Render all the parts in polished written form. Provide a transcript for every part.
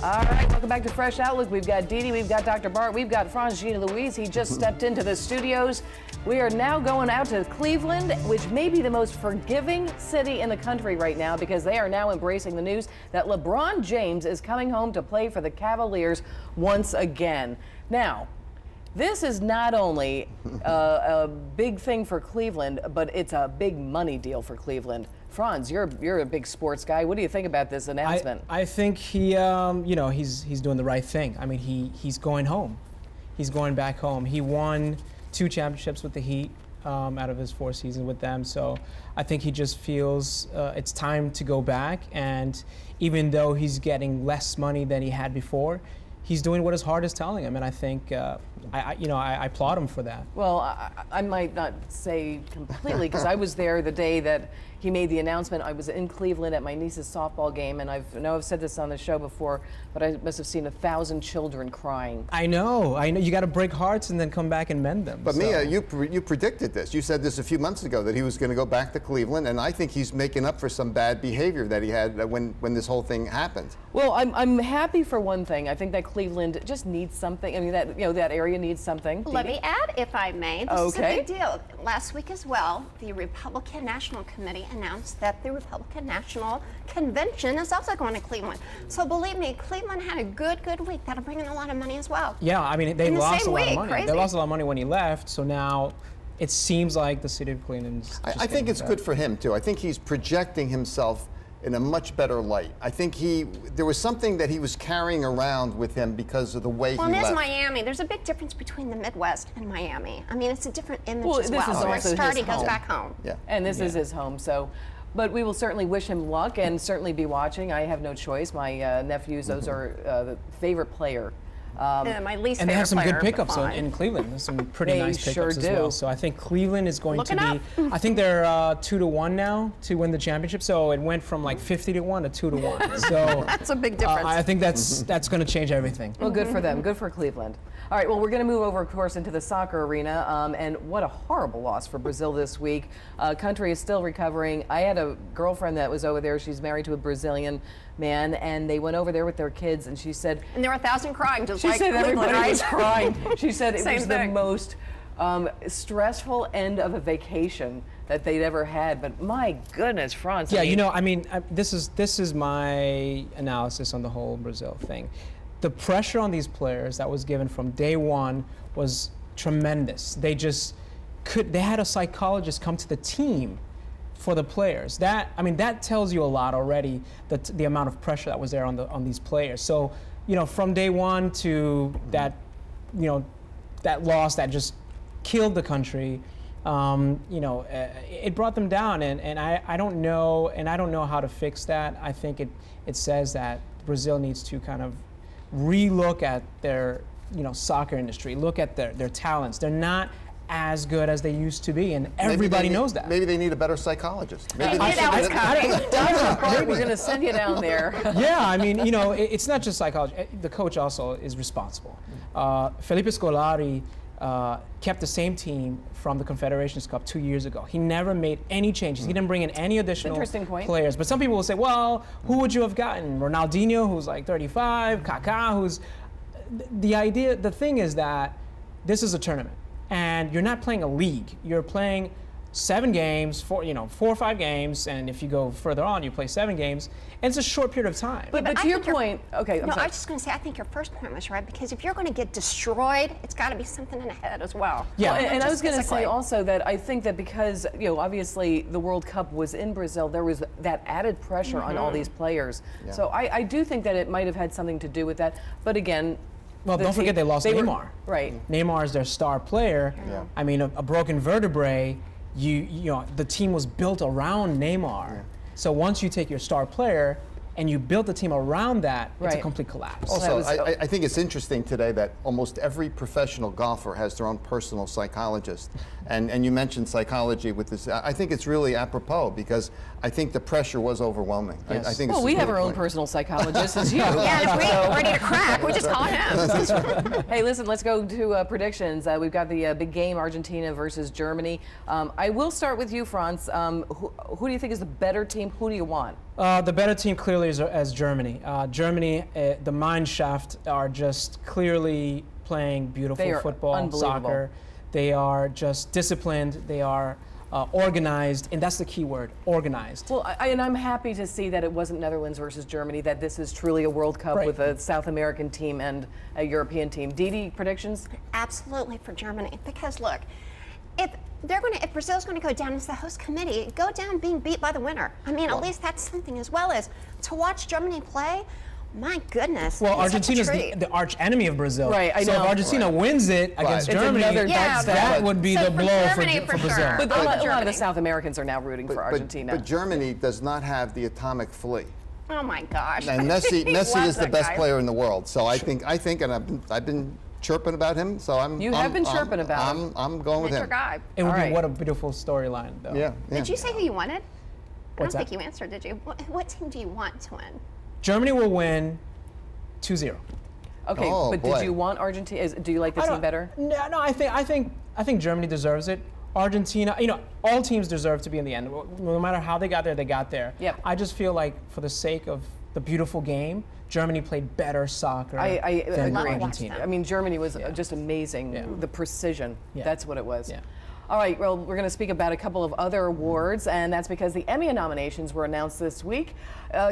All right, welcome back to Fresh Outlook. We've got Dee Dee, we've got Dr. Bart, we've got Frantz, Gina Louise. He just stepped into the studios. We are now going out to Cleveland, which may be the most forgiving city in the country right now because they are now embracing the news that LeBron James is coming home to play for the Cavaliers once again. Now, this is not only a big thing for Cleveland, but it's a big money deal for Cleveland. Frantz, you're a big sports guy. What do you think about this announcement? I think he, he's doing the right thing. I mean, he's going home. He's going back home. He won 2 championships with the Heat out of his 4 seasons with them. So I think he just feels it's time to go back. And even though he's getting less money than he had before, he's doing what his heart is telling him, and I think I applaud him for that. Well, I might not say completely because I was there the day that he made the announcement. I was in Cleveland at my niece's softball game, and I know I've said this on the show before, but I must have seen 1,000 children crying. I know. You got to break hearts and then come back and mend them. But so. Mia, you predicted this. You said this a few months ago that he was going to go back to Cleveland, and I think he's making up for some bad behavior that he had when this whole thing happened. Well, I'm happy for one thing. I think that Cleveland just needs something. I mean, that area needs something. Let me add, if I may. This is a big deal. Last week as well, the Republican National Committee announced that the Republican National Convention is also going to Cleveland. So believe me, Cleveland had a good week. That'll bring in a lot of money as well. Yeah, I mean, they lost a lot of money. Crazy. They lost a lot of money when he left, so now it seems like the city of Cleveland's I think it's good for him, too. I think he's projecting himself in a much better light. I think there was something that he was carrying around with him because of the way he left. Well, there's Miami. There's a big difference between the Midwest and Miami. I mean, it's a different image as well. This is also his he goes back home. Yeah. And this is his home, so. But we will certainly wish him luck and certainly be watching. I have no choice. My nephews, those are the favorite player. My least favorite player. And they have some good pickups in Cleveland. There's some pretty nice pickups as well. So I think Cleveland is going to be. I think they're 2-1 now to win the championship. So it went from like 50-1 to 2-1. So that's a big difference. I think that's going to change everything. Well, good for them. Good for Cleveland. All right. Well, we're going to move over, of course, into the soccer arena. And what a horrible loss for Brazil this week. Country is still recovering. I had a girlfriend that was over there. She's married to a Brazilian man, and they went over there with their kids, and she said. And there were 1,000 crying, just like She said everybody was crying. She said it was the most stressful end of a vacation that they'd ever had. But my goodness, Frantz. Yeah, this is my analysis on the whole Brazil thing. The pressure on these players that was given from day one was tremendous. They had a psychologist come to the team for the players. That tells you a lot already, the amount of pressure that was there on these players. So, from day one to that, that loss that just killed the country, it brought them down, and I don't know how to fix that. I think it says that Brazil needs to kind of relook at their soccer industry, look at their talents. They're not as good as they used to be, and everybody knows that. Maybe they need a better psychologist. Maybe We're going to send you down there. Yeah, I mean, it's not just psychology. The coach also is responsible. Felipe Scolari kept the same team from the Confederations Cup 2 years ago. He never made any changes. He didn't bring in any additional players. But some people will say, well, who would you have gotten? Ronaldinho, who's like 35, Kaká, who's... The thing is that this is a tournament, and you're not playing a league. You're playing 7 games, 4 or 5 games, and if you go further on, you play 7 games, and it's a short period of time. But to your point, okay, I was just going to say, I think your first point was right, because if you're going to get destroyed, it's got to be something in the head as well. Yeah, and I was going to say also that I think that because, obviously the World Cup was in Brazil, there was that added pressure on all these players. Yeah. So I do think that it might have had something to do with that. But again, well, don't forget they lost Neymar. Right. Neymar is their star player. Yeah. I mean, a broken vertebrae. The team was built around Neymar. Yeah. So once you take your star player and you build the team around that, it's a complete collapse. Also, I think it's interesting today that almost every professional golfer has their own personal psychologist. And you mentioned psychology with this. I think it's really apropos because I think the pressure was overwhelming. Yes. I think we have our own personal psychologist as you. Yeah, if we're ready to crack, we just call him. Hey, listen, let's go to predictions. We've got the big game, Argentina versus Germany. I will start with you, Frantz. Who do you think is the better team? Who do you want? The better team clearly early as Germany. Germany, the mine shaft are just clearly playing beautiful football, soccer. They are just disciplined. They are organized, and that's the key word, organized. Well, and I'm happy to see that it wasn't Netherlands versus Germany, that this is truly a World Cup with a South American team and a European team. Dee Dee, predictions? Absolutely for Germany, because look, if Brazil's going to go down as the host committee, go down being beat by the winner. I mean, at least that's something, as well as to watch Germany play. My goodness. Well, Argentina's the arch enemy of Brazil. Right, I know. So if Argentina wins it against Germany, that would be the blow for Brazil. Sure. But a lot of the South Americans are now rooting for Argentina. But Germany does not have the atomic flea. Oh my gosh. And Messi is the best player in the world. So I think, and I've been chirping about him. So I'm chirping about him. I'm going with him. Guy. It would be what a beautiful storyline, though. Yeah. Did you say who you wanted? I don't What's think you answered, did you? What team do you want to win? Germany will win 2-0. Okay, but did you want Argentina? Do you like the team better? No, I think Germany deserves it. Argentina, all teams deserve to be in the end. No matter how they got there, they got there. Yep. I just feel like for the sake of the beautiful game, Germany played better soccer than Argentina. I mean, Germany was just amazing. The precision, that's what it was. Yeah. All right, well, we're going to speak about a couple of other awards, and that's because the Emmy nominations were announced this week.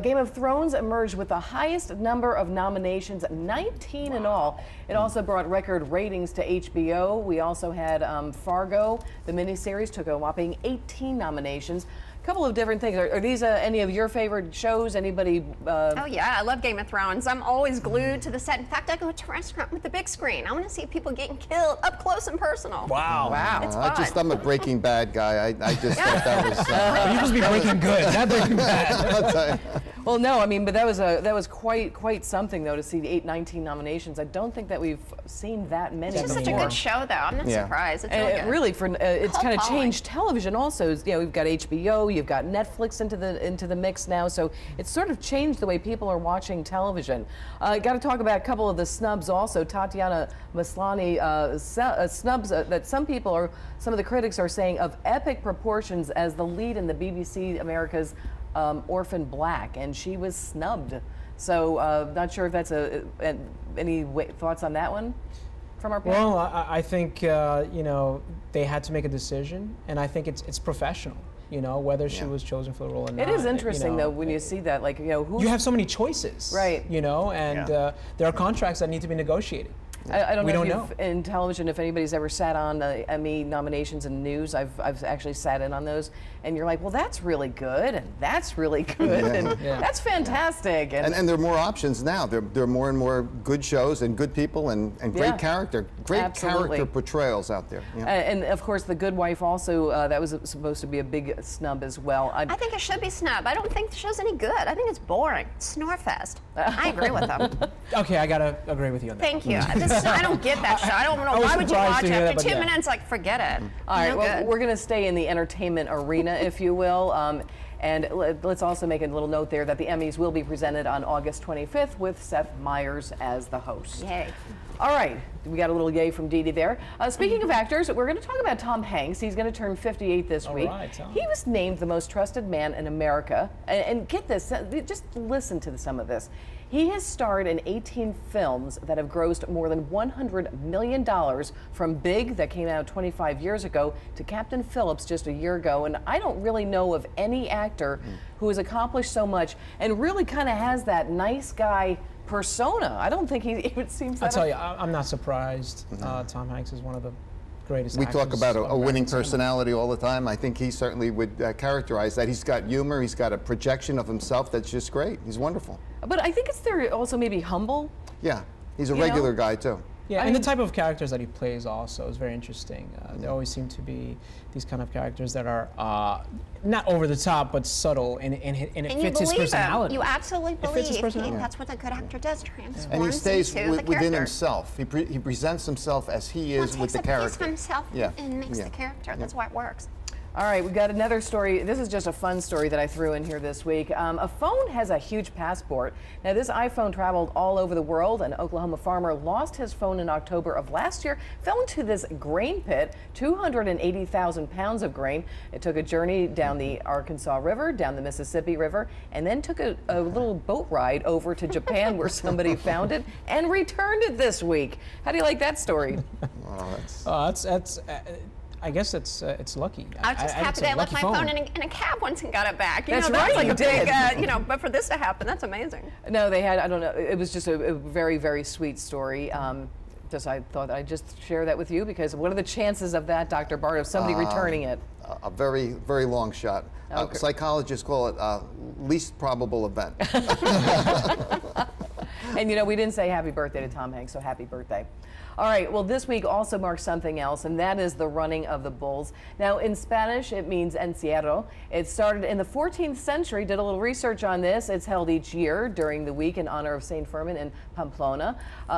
Game of Thrones emerged with the highest number of nominations, 19 in all. It also brought record ratings to HBO. We also had Fargo, the miniseries, took a whopping 18 nominations. Couple of different things. Are these any of your favorite shows? Anybody? Oh yeah, I love Game of Thrones. I'm always glued to the set. In fact, I go to a restaurant with the big screen. I want to see people getting killed up close and personal. Wow. It's fun. I'm a Breaking Bad guy. I just thought that was. You must be Breaking Good, not Breaking Bad. I'll tell you. Well, no, I mean, but that was quite something though to see the 19 nominations. I don't think that we've seen that many. It's just such a good show, though. I'm not surprised. It's and really it really it's kind of changed television also. We've got HBO, you've got Netflix into the mix now, so it's sort of changed the way people are watching television. Got to talk about a couple of the snubs also. Tatiana Maslany snubs that some of the critics are saying of epic proportions as the lead in the BBC America's Orphan Black, and she was snubbed. So not sure if that's any thoughts on that one from our panel? Well, I think they had to make a decision, and I think it's professional. Whether she was chosen for the role or not. It is interesting though when you see that, like who you have so many choices, right? And there are contracts that need to be negotiated. I don't know in television if anybody's ever sat on the Emmy nominations and news. I've actually sat in on those, and you're like, well, that's really good, and that's really good, and that's fantastic. And there are more options now. There are more and more good shows and good people and great character portrayals out there. And of course, The Good Wife also that was supposed to be a big snub as well. I think it should be snubbed. I don't think the show's any good. I think it's boring. Snorefest. I agree with them. Okay, I gotta agree with you on that. Thank you. I don't get that show. I don't know. Why would you watch it? After 2 minutes, like, forget it. All right, well, we're going to stay in the entertainment arena, if you will. And let's also make a little note there that the Emmys will be presented on August 25th with Seth Meyers as the host. Yay. All right, we got a little yay from Dee Dee there. Speaking of actors, we're going to talk about Tom Hanks. He's going to turn 58 this week. Right, he was named the most trusted man in America. And get this, just listen to some of this. He has starred in 18 films that have grossed more than $100 million, from Big, that came out 25 years ago, to Captain Phillips just a year ago. And I don't really know of any actor who has accomplished so much and really kind of has that nice guy persona. I don't think he even seems that. I'll tell you, I'm not surprised. Tom Hanks is one of the greatest We actors talk about a winning cinema. personality all the time. I think he certainly would characterize that. He's got humor. He's got a projection of himself that's just great. He's wonderful. But I think they're also maybe humble. Yeah, he's a regular guy too. Yeah, and the type of characters that he plays also is very interesting. There always seem to be these kind of characters that are not over the top, but subtle, and it fits his personality. You absolutely believe. It fits his personality. That's what a good actor does, transforms And he stays into within himself. He presents himself as he is with the character. Takes himself and makes the character. That's why it works. All right, we've got another story. This is just a fun story that I threw in here this week. A phone has a huge passport. Now, this iPhone traveled all over the world. An Oklahoma farmer lost his phone in October of last year, fell into this grain pit, 280,000 pounds of grain. It took a journey down the Arkansas River, down the Mississippi River, and then took a little boat ride over to Japan where somebody found it and returned it this week. How do you like that story? That's I guess it's lucky. I was just happy that I left my phone in a cab once and got it back. That's right, that's like you a big, but for this to happen, that's amazing. No, they had, I don't know, it was just a very, very sweet story. I thought I'd just share that with you because what are the chances of that, Dr. Bart, of somebody returning it? A very, very long shot. Okay. Psychologists call it least probable event. And we didn't say happy birthday to Tom Hanks, so happy birthday. All right, well, this week also marks something else, and that is the running of the bulls. Now, in Spanish, it means encierro. It started in the 14th century, did a little research on this. It's held each year during the week in honor of St. Fermin in Pamplona.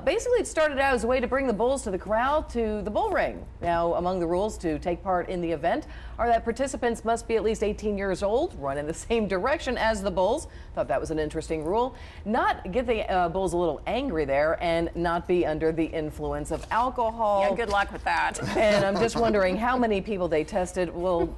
Basically, it started out as a way to bring the bulls to the corral to the bull ring. Now, among the rules to take part in the event are that participants must be at least 18 years old, run in the same direction as the bulls. Thought that was an interesting rule. Not get the bulls a little angry there, and not be under the influence of alcohol. Yeah, good luck with that. And I'm just wondering how many people they tested. Well,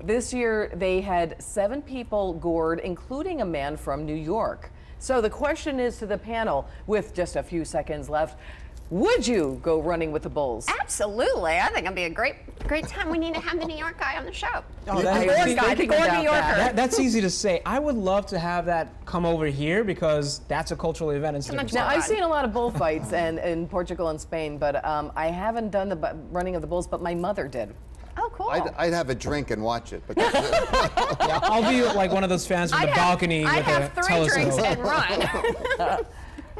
this year they had 7 people gored, including a man from New York. So the question is to the panel, with just a few seconds left, would you go running with the bulls? Absolutely. I think it'd be a great time. We need to have the New York guy on the show. Oh, that's easy to say. I would love to have that come over here because that's a cultural event in Spain. Now, I've seen a lot of bullfights in Portugal and Spain, but I haven't done the running of the bulls, but my mother did. Oh, cool. I'd have a drink and watch it. But yeah, I'll be like one of those fans from the balcony with a telescope. I'd have 3 drinks and run.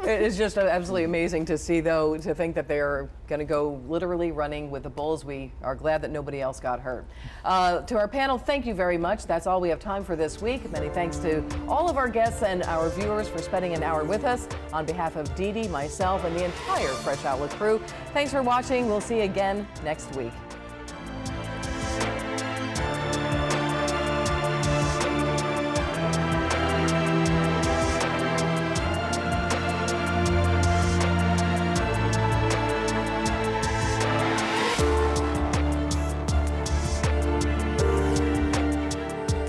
It's just absolutely amazing to see, though, to think that they're going to go literally running with the bulls. We are glad that nobody else got hurt. To our panel, thank you very much. That's all we have time for this week. Many thanks to all of our guests and our viewers for spending an hour with us. On behalf of Dee Dee, myself, and the entire Fresh Outlook crew, thanks for watching. We'll see you again next week.